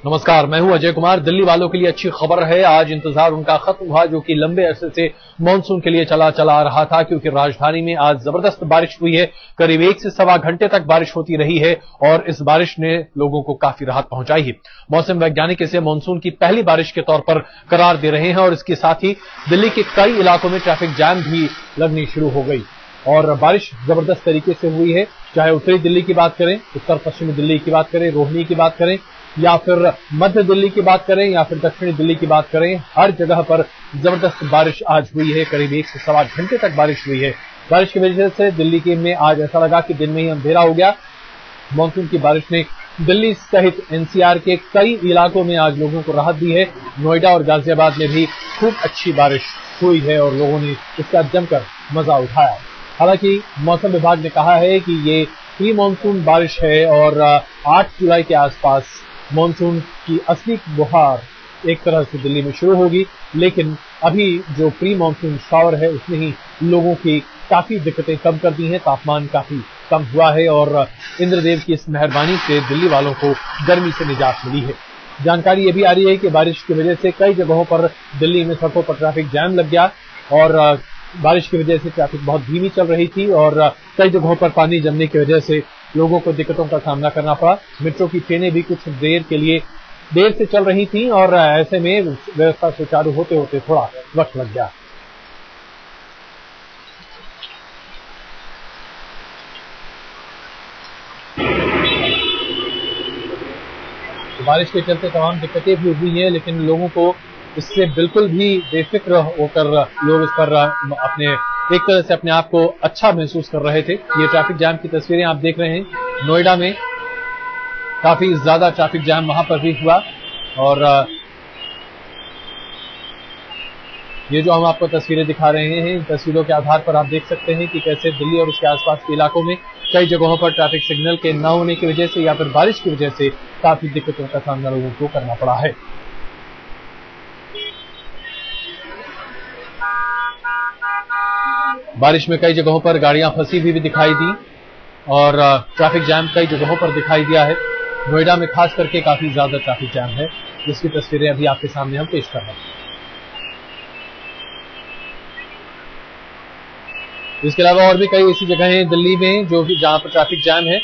नमस्कार, मैं हूं अजय कुमार। दिल्ली वालों के लिए अच्छी खबर है। आज इंतजार उनका खत्म हुआ जो कि लंबे अरसे से मानसून के लिए चला आ रहा था, क्योंकि राजधानी में आज जबरदस्त बारिश हुई है। करीब 1 से सवा घंटे तक बारिश होती रही है और इस बारिश ने लोगों को काफी राहत पहुंचाई है। मौसम वैज्ञानिक इसे मानसून की पहली बारिश के तौर पर करार दे रहे हैं और इसके साथ ही दिल्ली के कई इलाकों में ट्रैफिक जैम भी लगनी शुरू हो गई और बारिश जबरदस्त तरीके से हुई है। चाहे उत्तरी दिल्ली की बात करें, उत्तर पश्चिमी दिल्ली की बात करें, रोहिणी की बात करें, या फिर मध्य दिल्ली की बात करें, या फिर दक्षिणी दिल्ली की बात करें, हर जगह पर जबरदस्त बारिश आज हुई है। करीब 1 से सवा घंटे तक बारिश हुई है। बारिश की वजह से दिल्ली के में आज ऐसा लगा कि दिन में ही अंधेरा हो गया। मानसून की बारिश ने दिल्ली सहित एनसीआर के कई इलाकों में आज लोगों को राहत दी है। नोएडा और गाजियाबाद में भी खूब अच्छी बारिश हुई है और लोगों ने इसका जमकर मजा उठाया। हालांकि मौसम विभाग ने कहा है कि ये प्री मानसून बारिश है और 8 जुलाई के आसपास मानसून की असली बुहार एक तरह से दिल्ली में शुरू होगी, लेकिन अभी जो प्री मानसून शावर है उसने ही लोगों की काफी दिक्कतें कम कर दी हैं। तापमान काफी कम हुआ है और इंद्रदेव की इस मेहरबानी से दिल्ली वालों को गर्मी से निजात मिली है। जानकारी ये भी आ रही है कि बारिश की वजह से कई जगहों पर दिल्ली में सड़कों पर ट्रैफिक जैम लग गया और बारिश की वजह से ट्रैफिक बहुत धीमी चल रही थी और कई जगहों पर पानी जमने की वजह से लोगों को दिक्कतों का सामना करना पड़ा। मेट्रो की ट्रेनें भी कुछ देर से चल रही थीं और ऐसे में व्यवस्था सुचारू होते होते थोड़ा वक्त लग गया। बारिश के चलते तमाम दिक्कतें भी हुई हैं, लेकिन लोगों को इससे बिल्कुल भी बेफिक्र होकर लोग इस पर अपने एक तरह से अपने आप को अच्छा महसूस कर रहे थे। ये ट्रैफिक जैम की तस्वीरें आप देख रहे हैं। नोएडा में काफी ज्यादा ट्रैफिक जैम वहां पर भी हुआ और ये जो हम आपको तस्वीरें दिखा रहे हैं, इन तस्वीरों के आधार पर आप देख सकते हैं कि कैसे दिल्ली और उसके आसपास के इलाकों में कई जगहों पर ट्रैफिक सिग्नल के न होने की वजह से या फिर बारिश की वजह से काफी दिक्कतों का सामना लोगों को करना पड़ा है। बारिश में कई जगहों पर गाड़ियां फंसी हुई भी दिखाई दी और ट्रैफिक जैम कई जगहों पर दिखाई दिया है। नोएडा में खास करके काफी ज्यादा ट्रैफिक जैम है, जिसकी तस्वीरें अभी आपके सामने हम पेश कर रहे हैं। इसके अलावा और भी कई ऐसी जगह हैं दिल्ली में जहां पर ट्रैफिक जैम है।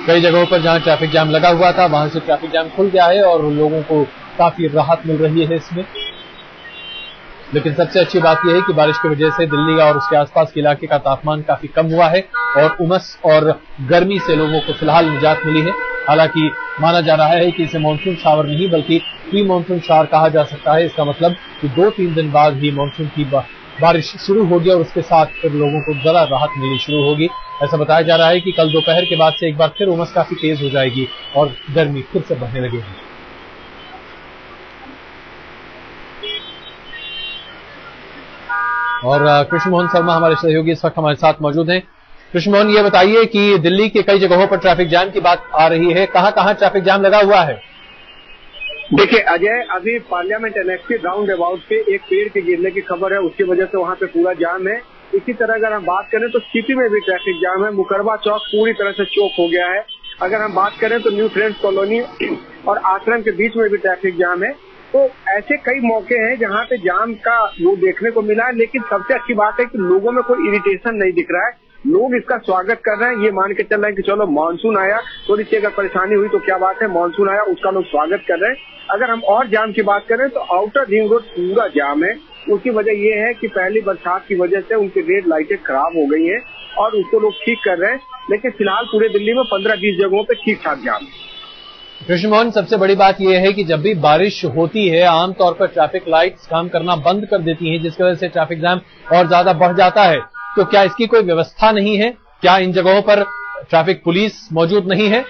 कई जगहों पर जहां ट्रैफिक जैम लगा हुआ था वहां से ट्रैफिक जैम खुल गया है और लोगों को काफी राहत मिल रही है इसमें। लेकिन सबसे अच्छी बात यह है कि बारिश की वजह से दिल्ली और उसके आसपास के इलाके का तापमान काफी कम हुआ है और उमस और गर्मी से लोगों को फिलहाल निजात मिली है। हालांकि माना जा रहा है कि इसे मानसून शावर नहीं बल्कि प्री मानसून शावर कहा जा सकता है। इसका मतलब कि 2-3 दिन बाद ही मानसून की बारिश शुरू होगी और उसके साथ फिर लोगों को जरा राहत मिलनी शुरू होगी। ऐसा बताया जा रहा है कि कल दोपहर के बाद से एक बार फिर उमस काफी तेज हो जाएगी और गर्मी फिर से बढ़ने लगेगी। और कृष्ण मोहन शर्मा हमारे सहयोगी इस वक्त हमारे साथ मौजूद हैं। कृष्ण मोहन, ये बताइए कि दिल्ली के कई जगहों पर ट्रैफिक जैम की बात आ रही है, कहां ट्रैफिक जैम लगा हुआ है? देखिए अजय, अभी पार्लियामेंट एनेक्स राउंड अबाउट पे एक पेड़ के गिरने की खबर है, उसकी वजह से वहां पे पूरा जाम है। इसी तरह अगर हम बात करें तो सिटी में भी ट्रैफिक जाम है। मुकरबा चौक पूरी तरह से चौक हो गया है। अगर हम बात करें तो न्यू फ्रेंड्स कॉलोनी और आश्रम के बीच में भी ट्रैफिक जाम है। तो ऐसे कई मौके हैं जहां पे जाम का वो देखने को मिला है, लेकिन सबसे अच्छी बात है कि लोगों में कोई इरिटेशन नहीं दिख रहा है। लोग इसका स्वागत कर रहे हैं, ये मान के चल रहे हैं कि चलो मानसून आया, थोड़ी सी अगर परेशानी हुई तो क्या बात है, मानसून आया उसका लोग स्वागत कर रहे हैं। अगर हम और जाम की बात करें तो आउटर रिंग रोड पूरा जाम है। उसकी वजह ये है कि पहली बरसात की वजह से उनकी रेड लाइटें खराब हो गई हैं और उसको लोग ठीक कर रहे हैं, लेकिन फिलहाल पूरे दिल्ली में 15-20 जगहों पे ठीक ठाक जाम है। कृष्ण मोहन, सबसे बड़ी बात यह है कि जब भी बारिश होती है आमतौर पर ट्रैफिक लाइट्स काम करना बंद कर देती हैं, जिसकी वजह से ट्रैफिक जैम और ज्यादा बढ़ जाता है। तो क्या इसकी कोई व्यवस्था नहीं है? क्या इन जगहों पर ट्रैफिक पुलिस मौजूद नहीं है?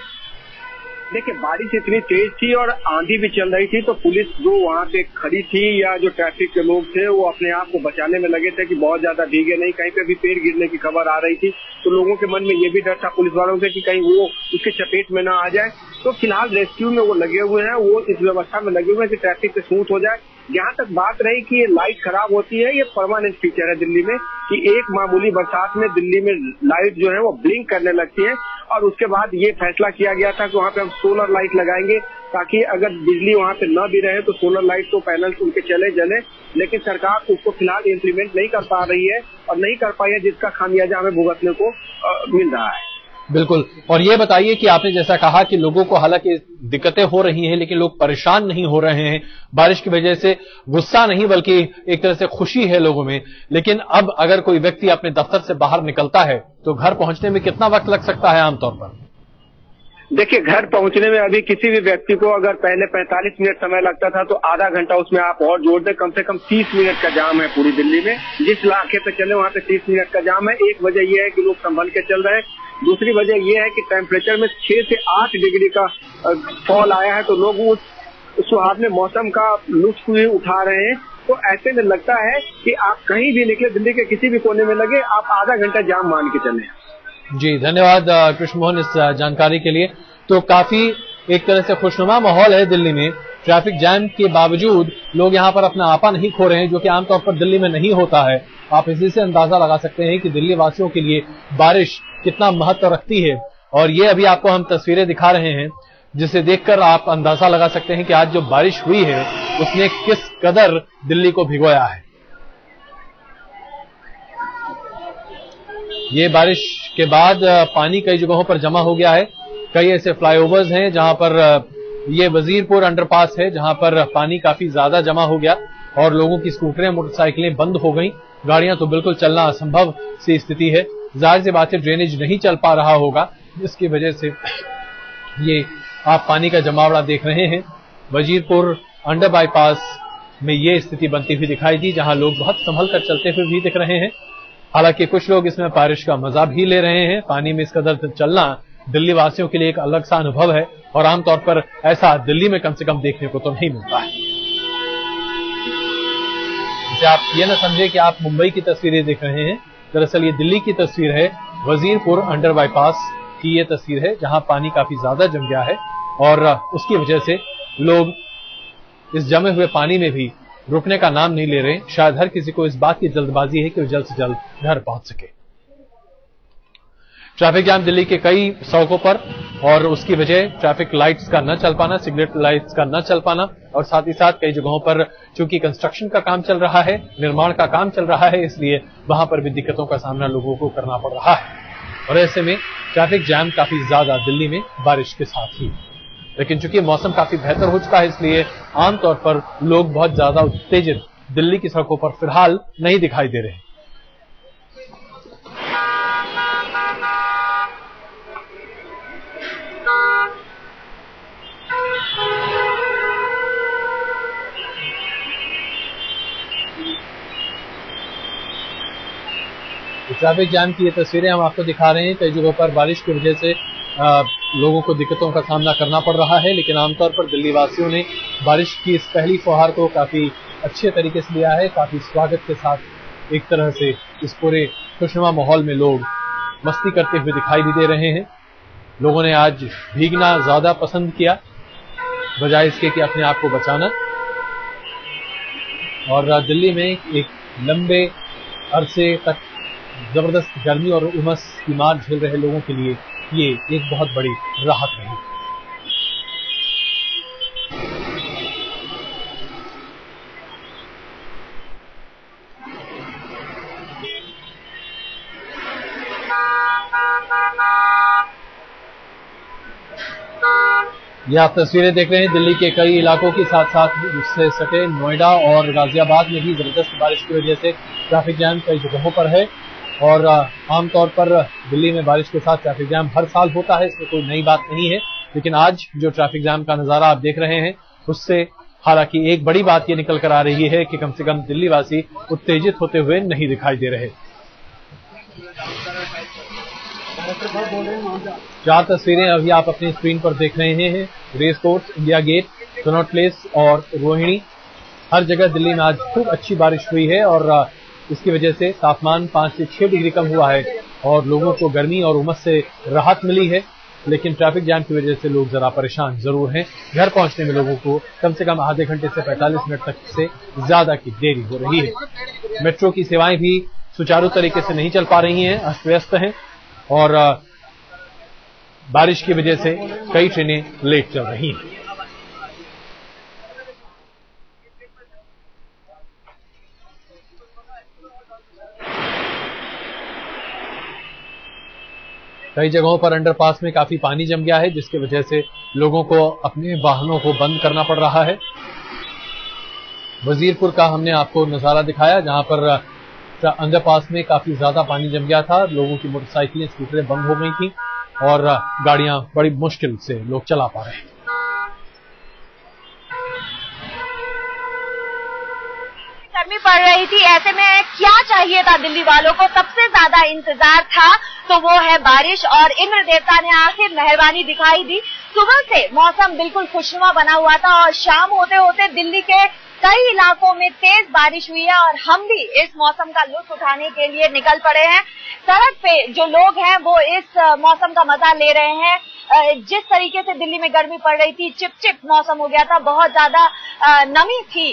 देखिए बारिश इतनी तेज थी और आंधी भी चल रही थी, तो पुलिस जो वहाँ पे खड़ी थी या जो ट्रैफिक के लोग थे वो अपने आप को बचाने में लगे थे कि बहुत ज्यादा भीगे नहीं। कहीं पे भी पेड़ गिरने की खबर आ रही थी तो लोगों के मन में ये भी डर था पुलिस वालों से कि कहीं वो उसके चपेट में ना आ जाए। तो फिलहाल रेस्क्यू में वो लगे हुए हैं, वो इस व्यवस्था में लगे हुए हैं कि ट्रैफिक स्मूथ हो जाए। जहाँ तक बात रही कि ये लाइट खराब होती है, ये परमानेंट फीचर है दिल्ली में कि एक मामूली बरसात में दिल्ली में लाइट जो है वो ब्लिंक करने लगती है और उसके बाद ये फैसला किया गया था कि वहाँ पे हम सोलर लाइट लगाएंगे ताकि अगर बिजली वहां पे न भी रहे तो सोलर लाइट तो पैनल उनके चले जले, लेकिन सरकार उसको फिलहाल इम्प्लीमेंट नहीं कर पा रही है और नहीं कर पाई है, जिसका खामियाजा हमें भुगतने को मिल रहा है। बिल्कुल। और ये बताइए कि आपने जैसा कहा कि लोगों को हालांकि दिक्कतें हो रही हैं, लेकिन लोग परेशान नहीं हो रहे हैं बारिश की वजह से। गुस्सा नहीं बल्कि एक तरह से खुशी है लोगों में। लेकिन अब अगर कोई व्यक्ति अपने दफ्तर से बाहर निकलता है तो घर पहुंचने में कितना वक्त लग सकता है आमतौर पर? देखिए, घर पहुंचने में अभी किसी भी व्यक्ति को अगर पहले 45 मिनट समय लगता था तो आधा घंटा उसमें आप और जोड़ दें, कम से कम 30 मिनट का जाम है पूरी दिल्ली में। जिस इलाके पे चले वहां पे 30 मिनट का जाम है। एक वजह यह है कि लोग संभल के चल रहे हैं, दूसरी वजह यह है कि टेम्परेचर में 6 से 8 डिग्री का फॉल आया है, तो लोग उस सुहावने मौसम का लुत्फ भी उठा रहे हैं। तो ऐसे में लगता है कि आप कहीं भी निकले, दिल्ली के किसी भी कोने में लगे, आप आधा घंटा जाम मान के चले। जी, धन्यवाद कृष्ण मोहन इस जानकारी के लिए। तो काफी एक तरह से खुशनुमा माहौल है दिल्ली में। ट्रैफिक जैम के बावजूद लोग यहां पर अपना आपा नहीं खो रहे हैं, जो कि आमतौर पर दिल्ली में नहीं होता है। आप इसी से अंदाजा लगा सकते हैं कि दिल्ली वासियों के लिए बारिश कितना महत्व रखती है। और ये अभी आपको हम तस्वीरें दिखा रहे हैं, जिसे देखकर आप अंदाजा लगा सकते हैं कि आज जो बारिश हुई है उसने किस कदर दिल्ली को भिगोया है। ये बारिश के बाद पानी कई जगहों पर जमा हो गया है। कई ऐसे फ्लाईओवर्स हैं जहां पर ये वजीरपुर अंडरपास है, जहां पर पानी काफी ज्यादा जमा हो गया और लोगों की स्कूटरें, मोटरसाइकिलें बंद हो गई। गाड़ियां तो बिल्कुल चलना असंभव सी स्थिति है। जाहिर सी बात है, ड्रेनेज नहीं चल पा रहा होगा, जिसकी वजह से ये आप पानी का जमावड़ा देख रहे हैं। वजीरपुर अंडर बाईपास में ये स्थिति बनती हुई दिखाई दी, जहां लोग बहुत संभल कर चलते हुए भी दिख रहे हैं। हालांकि कुछ लोग इसमें बारिश का मजा भी ले रहे हैं। पानी में इस कदर चलना दिल्ली वासियों के लिए एक अलग सा अनुभव है और आमतौर पर ऐसा दिल्ली में कम से कम देखने को तो नहीं मिलता है। इसे आप ये न समझे कि आप मुंबई की तस्वीरें देख रहे हैं, दरअसल ये दिल्ली की तस्वीर है। वजीरपुर अंडर बाईपास की ये तस्वीर है, जहां पानी काफी ज्यादा जम गया है और उसकी वजह से लोग इस जमे हुए पानी में भी रुकने का नाम नहीं ले रहे। शायद हर किसी को इस बात की जल्दबाजी है कि वो जल्द से जल्द घर पहुंच सके। ट्रैफिक जाम दिल्ली के कई सड़कों पर, और उसकी वजह ट्रैफिक लाइट्स का न चल पाना, सिगरेट लाइट्स का न चल पाना, और साथ ही साथ कई जगहों पर चूंकि कंस्ट्रक्शन का काम चल रहा है, निर्माण का काम चल रहा है, इसलिए वहां पर भी दिक्कतों का सामना लोगों को करना पड़ रहा है। और ऐसे में ट्रैफिक जाम काफी ज्यादा दिल्ली में बारिश के साथ ही। लेकिन चूंकि मौसम काफी बेहतर हो चुका है, इसलिए आमतौर पर लोग बहुत ज्यादा उत्तेजित दिल्ली की सड़कों पर फिलहाल नहीं दिखाई दे रहे। ट्रैफिक जाम की ये तस्वीरें हम आपको दिखा रहे हैं। कई जगहों पर बारिश की वजह से लोगों को दिक्कतों का सामना करना पड़ रहा है, लेकिन आमतौर पर दिल्ली वासियों ने बारिश की इस पहली फुहार को काफी अच्छे तरीके से लिया है। काफी स्वागत के साथ एक तरह से इस पूरे खुशनुमा माहौल में लोग मस्ती करते हुए दिखाई भी दे रहे हैं। लोगों ने आज भीगना ज्यादा पसंद किया बजाय इसके कि अपने आप को बचाना। और दिल्ली में एक लंबे अरसे तक जबरदस्त गर्मी और उमस की मार झेल रहे लोगों के लिए ये एक बहुत बड़ी राहत रही। ये आप तस्वीरें देख रहे हैं दिल्ली के कई इलाकों की, साथ साथ उससे सटे नोएडा और गाजियाबाद में भी जबरदस्त बारिश की वजह से ट्रैफिक जाम कई जगहों पर है। और आमतौर पर दिल्ली में बारिश के साथ ट्रैफिक जाम हर साल होता है, इसमें कोई नई बात नहीं है। लेकिन आज जो ट्रैफिक जाम का नजारा आप देख रहे हैं, उससे हालांकि एक बड़ी बात ये निकल कर आ रही है कि कम से कम दिल्ली वासी उत्तेजित होते हुए नहीं दिखाई दे रहे। चार तस्वीरें अभी आप अपनी स्क्रीन पर देख रहे हैं। Race Course, India Gate, Connaught Place Rohini रोहिणी, हर जगह दिल्ली में आज खूब अच्छी बारिश हुई है और इसकी वजह से तापमान 5 से 6 डिग्री कम हुआ है और लोगों को गर्मी और उमस से राहत मिली है। लेकिन ट्रैफिक जाम की वजह से लोग जरा परेशान जरूर हैं। घर पहुंचने में लोगों को कम से कम आधे घंटे से 45 मिनट तक से ज्यादा की देरी हो रही है। मेट्रो की सेवाएं भी सुचारू तरीके से नहीं चल पा रही हैं, अस्त व्यस्त हैं और बारिश की वजह से कई ट्रेनें लेट चल रही हैं। कई जगहों पर अंडरपास में काफी पानी जम गया है, जिसकी वजह से लोगों को अपने वाहनों को बंद करना पड़ रहा है। वजीरपुर का हमने आपको नजारा दिखाया, जहां पर अंडरपास में काफी ज्यादा पानी जम गया था। लोगों की मोटरसाइकिलें, स्कूटरें बंद हो गई थी और गाड़ियां बड़ी मुश्किल से लोग चला पा रहे हैं। गर्मी पड़ रही थी, ऐसे में क्या चाहिए था दिल्ली वालों को? सबसे ज्यादा इंतजार था तो वो है बारिश, और इंद्र देवता ने आखिर मेहरबानी दिखाई दी। सुबह से मौसम बिल्कुल खुशनुमा बना हुआ था और शाम होते होते दिल्ली के कई इलाकों में तेज बारिश हुई है और हम भी इस मौसम का लुत्फ उठाने के लिए निकल पड़े हैं। सड़क पे जो लोग हैं वो इस मौसम का मजा ले रहे हैं। जिस तरीके से दिल्ली में गर्मी पड़ रही थी, चिपचिप मौसम हो गया था, बहुत ज्यादा नमी थी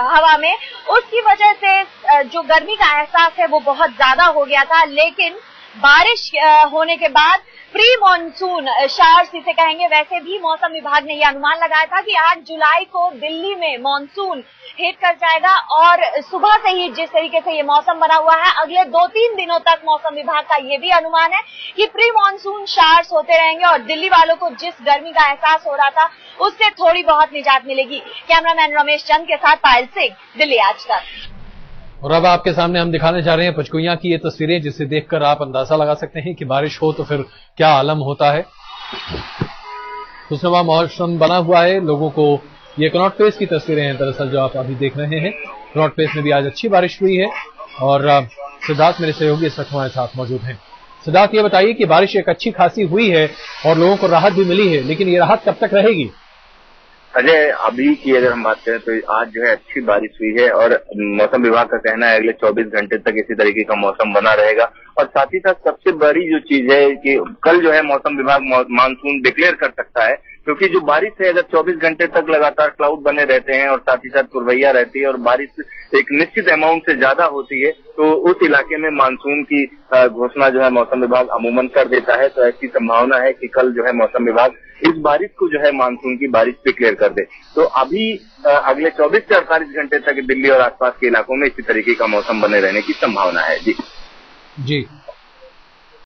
हवा में, उसकी वजह से जो गर्मी का एहसास है वो बहुत ज्यादा हो गया था। लेकिन बारिश होने के बाद प्री मॉनसून शावर्स इसे कहेंगे, वैसे भी मौसम विभाग ने यह अनुमान लगाया था कि 8 जुलाई को दिल्ली में मॉनसून हिट कर जाएगा और सुबह से ही जिस तरीके से ये मौसम बना हुआ है, अगले 2-3 दिनों तक मौसम विभाग का ये भी अनुमान है कि प्री मॉनसून शावर्स होते रहेंगे और दिल्ली वालों को जिस गर्मी का एहसास हो रहा था उससे थोड़ी बहुत निजात मिलेगी। कैमरामैन रमेश चंद के साथ पायल सिंह, दिल्ली आज तक। और अब आपके सामने हम दिखाने जा रहे हैं पंचकुइयां की ये तस्वीरें, जिसे देखकर आप अंदाजा लगा सकते हैं कि बारिश हो तो फिर क्या आलम होता है। खुशनुमा मौसम बना हुआ है। लोगों को ये कनॉट प्लेस की तस्वीरें हैं दरअसल जो आप अभी देख रहे हैं। कनॉट प्लेस में भी आज अच्छी बारिश हुई है और सिद्धार्थ मेरे सहयोगी इस वक्त हमारे साथ मौजूद हैं। सिद्धार्थ, ये बताइए कि बारिश एक अच्छी खासी हुई है और लोगों को राहत भी मिली है, लेकिन ये राहत कब तक रहेगी? अजय, अभी की अगर हम बात करें तो आज जो है अच्छी बारिश हुई है और मौसम विभाग का कहना है अगले 24 घंटे तक इसी तरीके का मौसम बना रहेगा। और साथ ही साथ सबसे बड़ी जो चीज है कि कल जो है मौसम विभाग मानसून डिक्लेयर कर सकता है, क्योंकि जो बारिश है अगर 24 घंटे तक लगातार क्लाउड बने रहते हैं और साथ ही साथ पुरवैया रहती है और बारिश एक निश्चित अमाउंट से ज्यादा होती है तो उस इलाके में मानसून की घोषणा जो है मौसम विभाग अमूमन कर देता है। तो ऐसी संभावना है कि कल जो है मौसम विभाग इस बारिश को जो है मानसून की बारिश डिक्लेयर कर दे। तो अभी अगले 24 से 48 घंटे तक दिल्ली और आसपास के इलाकों में इसी तरीके का मौसम बने रहने की संभावना है। जी।